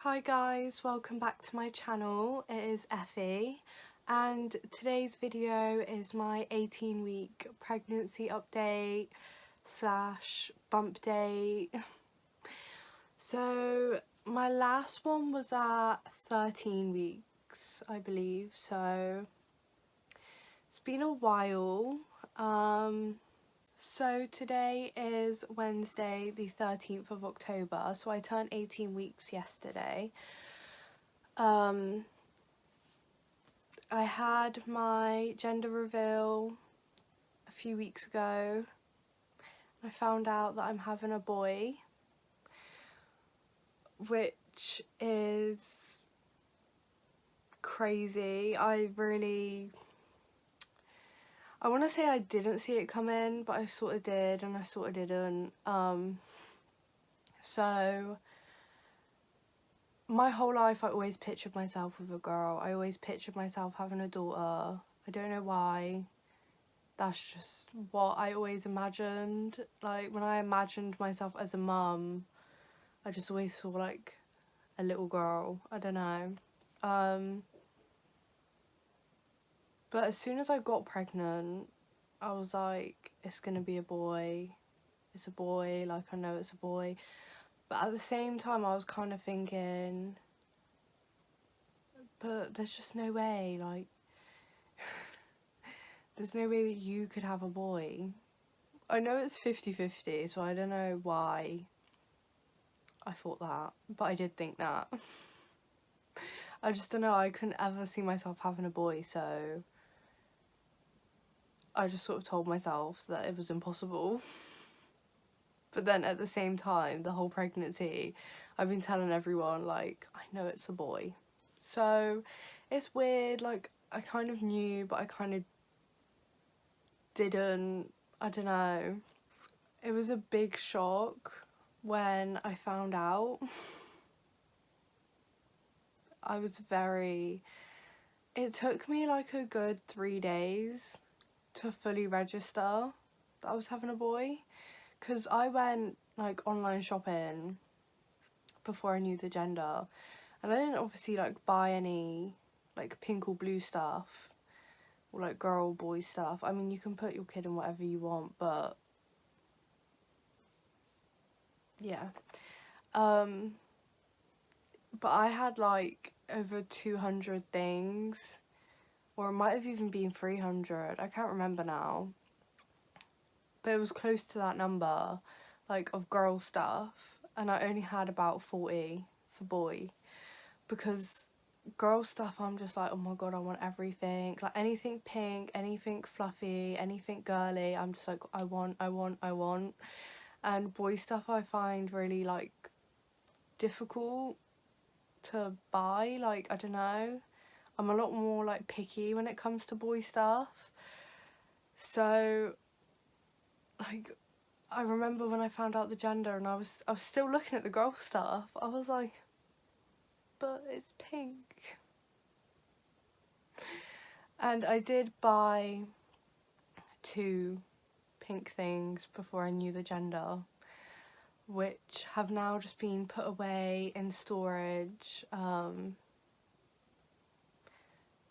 Hi guys, welcome back to my channel. It is Effie and today's video is my 18-week pregnancy update slash bump date. So my last one was at 13 weeks, I believe, so it's been a while. So today is Wednesday the 13th of October, so I turned 18 weeks yesterday. I had my gender reveal a few weeks ago. I found out that I'm having a boy, which is crazy. I want to say I didn't see it coming, but I sort of did and I sort of didn't. So my whole life I always pictured myself with a girl. I always pictured myself having a daughter. I don't know why. That's just what I always imagined. Like when I imagined myself as a mum, I just always saw like a little girl. I don't know. But as soon as I got pregnant, I was like, it's gonna be a boy. It's a boy, like I know it's a boy. But at the same time I was kind of thinking, but there's just no way, like, there's no way that you could have a boy. I know it's 50-50, so I don't know why I thought that, but I did think that. I just don't know, I couldn't ever see myself having a boy, so I just sort of told myself that it was impossible. But then at the same time, the whole pregnancy, I've been telling everyone, like, I know it's a boy. So it's weird, like, I kind of knew, but I kind of didn't. I don't know. It was a big shock when I found out. I was it took me like a good 3 days to fully register that I was having a boy, because I went like online shopping before I knew the gender, and I didn't obviously like buy any like pink or blue stuff or like girl or boy stuff. I mean, you can put your kid in whatever you want, but yeah. But I had like over 200 things, or it might have even been 300, I can't remember now, but it was close to that number, like, of girl stuff, and I only had about 40 for boy, because girl stuff I'm just like, oh my god, I want everything, like anything pink, anything fluffy, anything girly, I'm just like, I want. And boy stuff I find really like difficult to buy, like, I don't know, I'm a lot more like picky when it comes to boy stuff. So like I remember when I found out the gender and I was still looking at the girl stuff, I was like, but it's pink. And I did buy 2 pink things before I knew the gender, which have now just been put away in storage,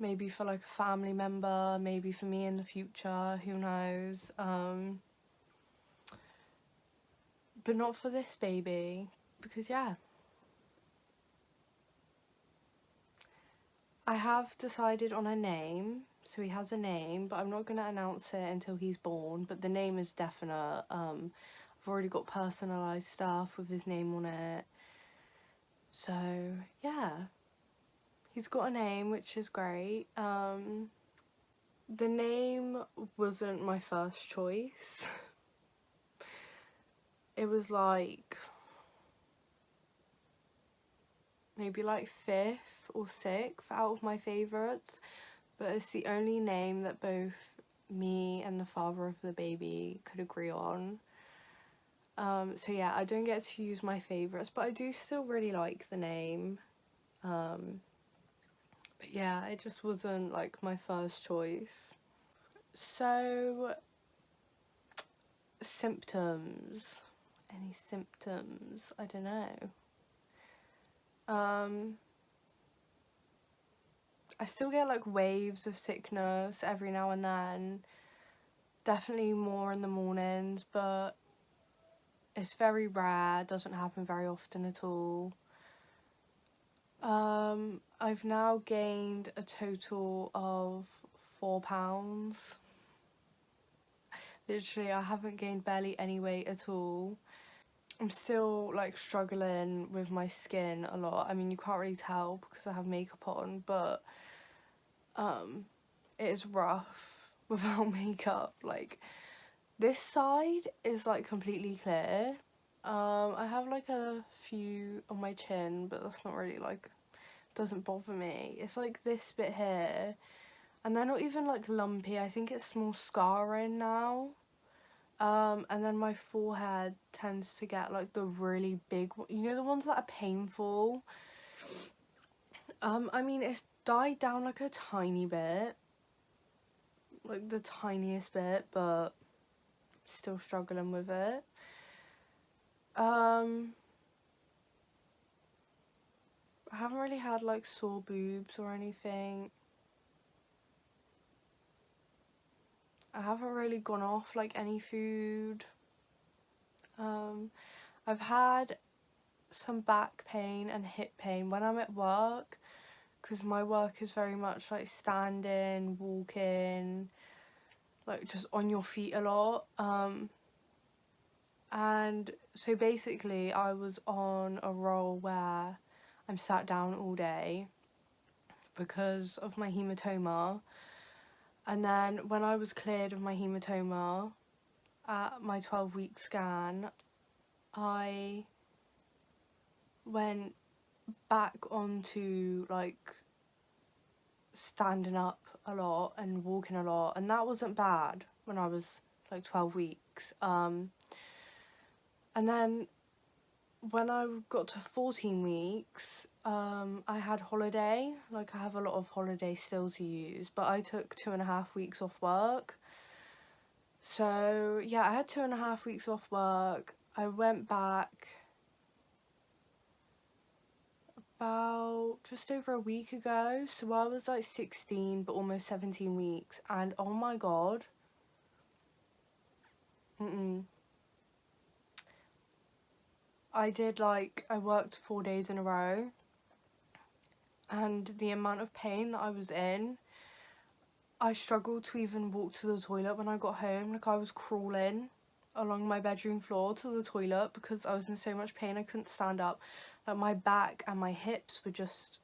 maybe for like a family member, maybe for me in the future, who knows, but not for this baby, because yeah. I have decided on a name, so he has a name, but I'm not going to announce it until he's born, but the name is definite. I've already got personalised stuff with his name on it, so yeah, he's got a name, which is great. The name wasn't my first choice. It was like maybe like 5th or 6th out of my favourites, but it's the only name that both me and the father of the baby could agree on. So yeah, I don't get to use my favourites, but I do still really like the name. But yeah, it just wasn't like my first choice. So, symptoms. Any symptoms? I don't know. I still get like waves of sickness every now and then. Definitely more in the mornings, but it's very rare, doesn't happen very often at all. I've now gained a total of 4 pounds. Literally, I haven't gained barely any weight at all. I'm still like struggling with my skin a lot. I mean, you can't really tell because I have makeup on, but it is rough without makeup. Like, this side is like completely clear. I have like a few on my chin, but that's not really like, doesn't bother me. It's like this bit here, and they're not even like lumpy. I think it's more scarring now. And then my forehead tends to get like the really big, you know, the ones that are painful. I mean, it's died down like a tiny bit, like the tiniest bit, but still struggling with it. I haven't really had like sore boobs or anything. I haven't really gone off like any food. I've had some back pain and hip pain when I'm at work, because my work is very much like standing, walking, like just on your feet a lot. And so basically I was on a roll where I'm sat down all day because of my hematoma. And then when I was cleared of my hematoma at my 12-week scan, I went back onto like standing up a lot and walking a lot, and that wasn't bad when I was like 12 weeks. And then when I got to 14 weeks, I had holiday. Like, I have a lot of holiday still to use, but I took 2.5 weeks off work. So yeah, I had 2.5 weeks off work. I went back about just over a week ago. So I was like 16 but almost 17 weeks, and oh my god. I worked 4 days in a row, and the amount of pain that I was in, I struggled to even walk to the toilet when I got home. Like, I was crawling along my bedroom floor to the toilet because I was in so much pain I couldn't stand up. Like, my back and my hips were just,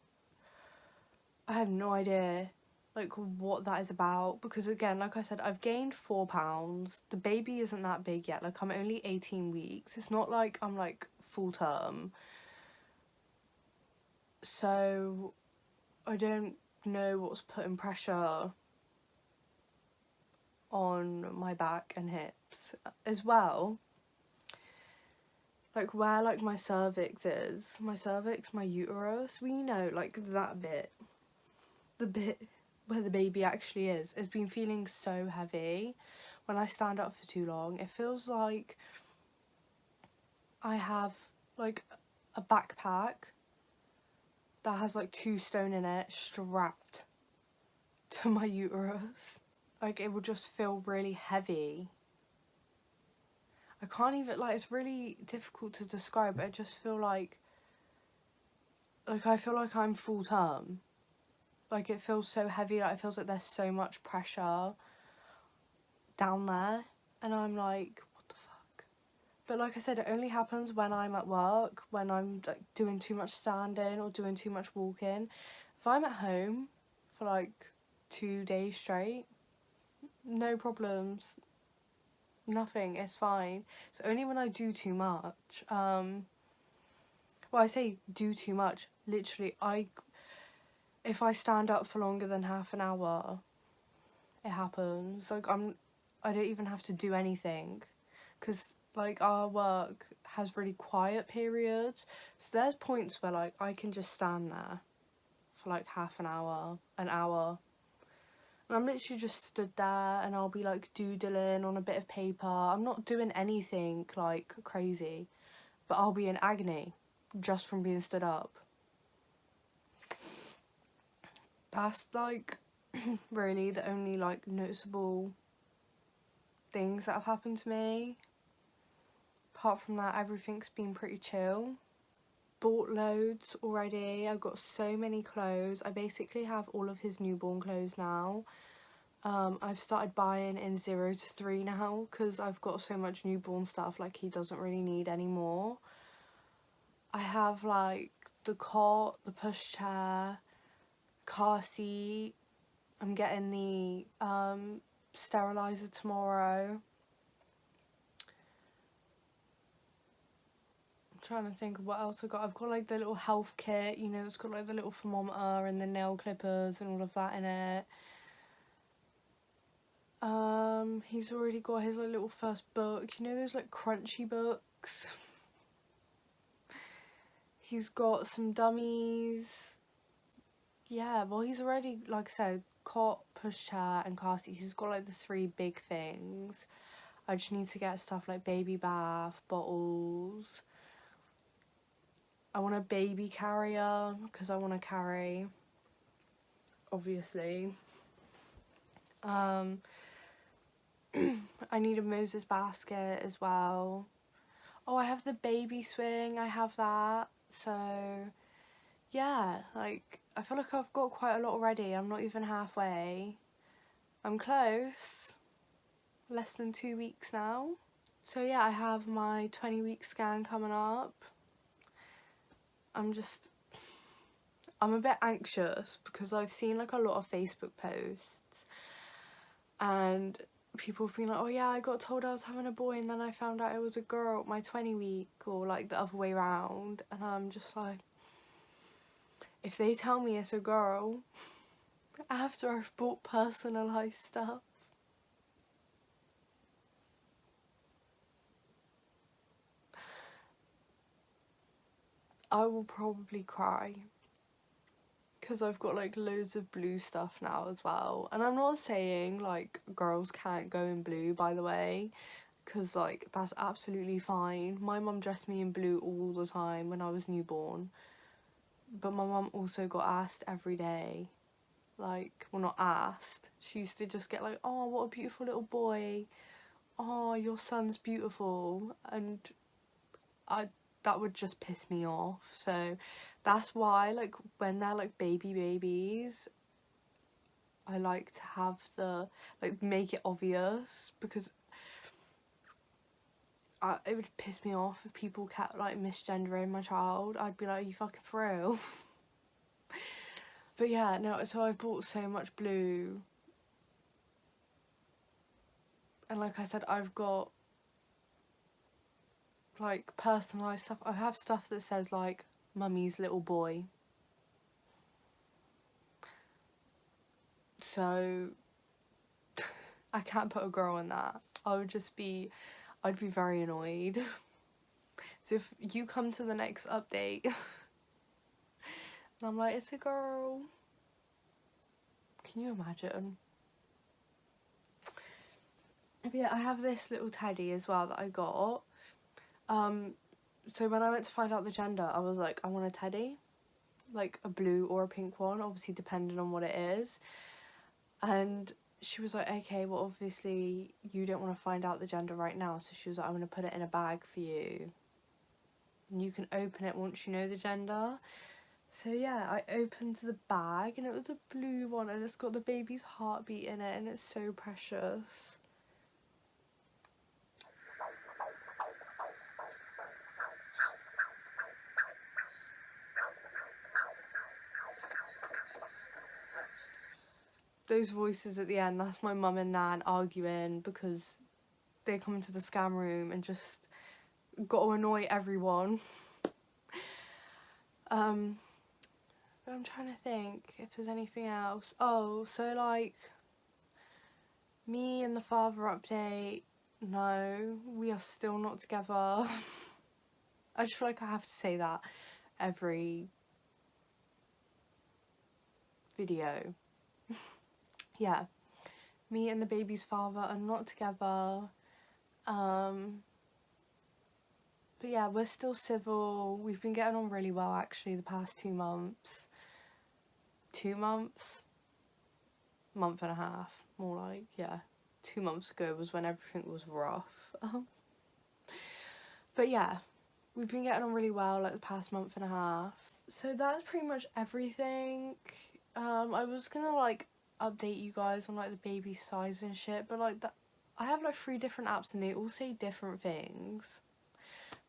I have no idea like what that is about, because again, like I said, I've gained 4 pounds. The baby isn't that big yet. Like, I'm only 18 weeks. It's not like I'm like full term. So I don't know what's putting pressure on my back and hips as well. Like, where like my cervix is, my uterus, we know like that bit, the bit where the baby actually is, has been feeling so heavy. When I stand up for too long, it feels like I have like a backpack that has like 2 stone in it strapped to my uterus. Like, it will just feel really heavy. I can't even, like, it's really difficult to describe, but I just feel like I feel like I'm full term. Like, it feels so heavy, like it feels like there's so much pressure down there, and I'm like, what the fuck? But like I said, it only happens when I'm at work, when I'm like doing too much standing or doing too much walking. If I'm at home for like 2 days straight, no problems, nothing, it's fine. It's only when I do too much, well, I say do too much, literally, if I stand up for longer than half an hour, it happens. Like, I don't even have to do anything, because like our work has really quiet periods, so there's points where like I can just stand there for like half an hour, an hour, and I'm literally just stood there, and I'll be like doodling on a bit of paper. I'm not doing anything like crazy, but I'll be in agony just from being stood up. that's like really the only like noticeable things that have happened to me. Apart from that, everything's been pretty chill. Bought loads already. I've got so many clothes. I basically have all of his newborn clothes now. I've started buying in 0 to 3 now because I've got so much newborn stuff like he doesn't really need anymore. I have like the cot, the pushchair, car seat. I'm getting the sterilizer tomorrow. I'm trying to think of what else I got. I've got like the little health kit, you know, it's got like the little thermometer and the nail clippers and all of that in it. He's already got his like little first book, you know those like crunchy books. He's got some dummies. Yeah, well he's already, like I said, cot, pushchair and car seat. He's got like the 3 big things. I just need to get stuff like baby bath, bottles. I want a baby carrier because I want to carry, obviously. I need a Moses basket as well. Oh, I have the baby swing, I have that. So, yeah, like, I feel like I've got quite a lot already. I'm not even halfway. I'm close. Less than 2 weeks now. So yeah, I have my 20-week scan coming up. I'm a bit anxious because I've seen like a lot of Facebook posts and people have been like, oh yeah, I got told I was having a boy and then I found out it was a girl at my 20-week, or like the other way around, and I'm just like, if they tell me it's a girl after I've bought personalised stuff, I will probably cry. Because I've got like loads of blue stuff now as well. And I'm not saying like girls can't go in blue, by the way, because like that's absolutely fine. My mum dressed me in blue all the time when I was newborn. But my mum also got asked every day. Like, well, not asked. She used to just get like, oh, what a beautiful little boy. Oh, your son's beautiful. And that would just piss me off. So that's why, like, when they're like babies, I like to have the, like, make it obvious, because it would piss me off if people kept like misgendering my child. I'd be like, are you fucking for real? But yeah, no, so I've bought so much blue. And like I said, I've got like personalised stuff. I have stuff that says like mummy's little boy. So I can't put a girl in that. I'd be very annoyed. So if you come to the next update and I'm like, it's a girl, can you imagine? But yeah, I have this little teddy as well that I got. So when I went to find out the gender, I was like, I want a teddy, like a blue or a pink one, obviously depending on what it is. And she was like, okay, well obviously you don't want to find out the gender right now, so she was like, I'm going to put it in a bag for you and you can open it once you know the gender. So yeah, I opened the bag and it was a blue one and it's got the baby's heartbeat in it and it's so precious. Those voices at the end, that's my mum and nan arguing because they come into the scam room and just got to annoy everyone. But I'm trying to think if there's anything else. Oh, so like, me and the father update, no, we are still not together. I just feel like I have to say that every video. Yeah, me and the baby's father are not together. But yeah, we're still civil. We've been getting on really well actually the past 2 months. 2 months? month and a half, more like, yeah, 2 months ago was when everything was rough. But yeah, we've been getting on really well like the past month and a half. So that's pretty much everything. I was gonna like update you guys on like the baby size and shit, but like that, I have like 3 different apps and they all say different things.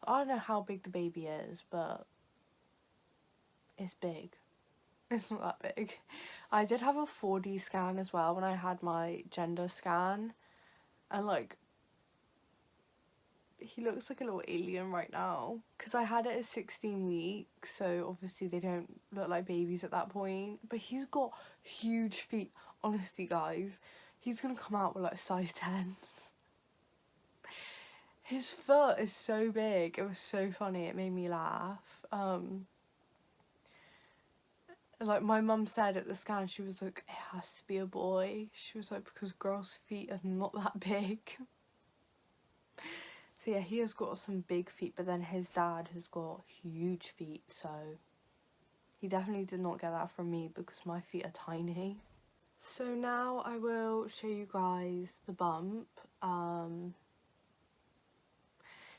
I don't know how big the baby is, but it's big. It's not that big. I did have a 4D scan as well when I had my gender scan, and like he looks like a little alien right now because I had it at 16 weeks, so obviously they don't look like babies at that point, but he's got huge feet. Honestly guys, he's gonna come out with like size 10s. His foot is so big. It was so funny. It made me laugh. Like my mum said at the scan, she was like, it has to be a boy. She was like, because girls' feet are not that big. So yeah, he has got some big feet, but then his dad has got huge feet, so he definitely did not get that from me because my feet are tiny. So now I will show you guys the bump.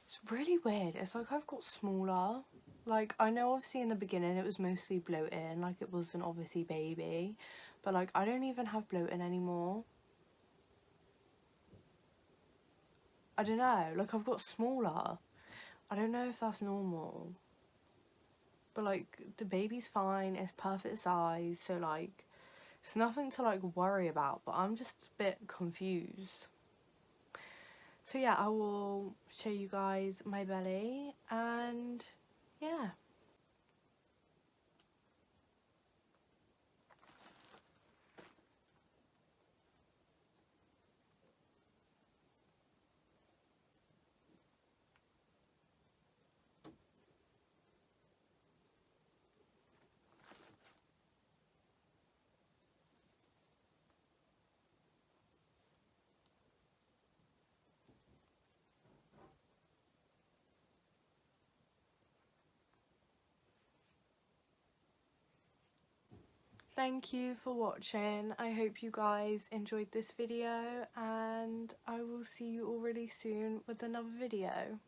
It's really weird. It's like I've got smaller. Like, I know obviously in the beginning it was mostly bloating, like it wasn't obviously baby, but like I don't even have bloating anymore. I don't know, like I've got smaller. I don't know if that's normal. But like the baby's fine, it's perfect size, so like it's nothing to like worry about, but I'm just a bit confused. So yeah, I will show you guys my belly and yeah. Thank you for watching. I hope you guys enjoyed this video and I will see you all really soon with another video.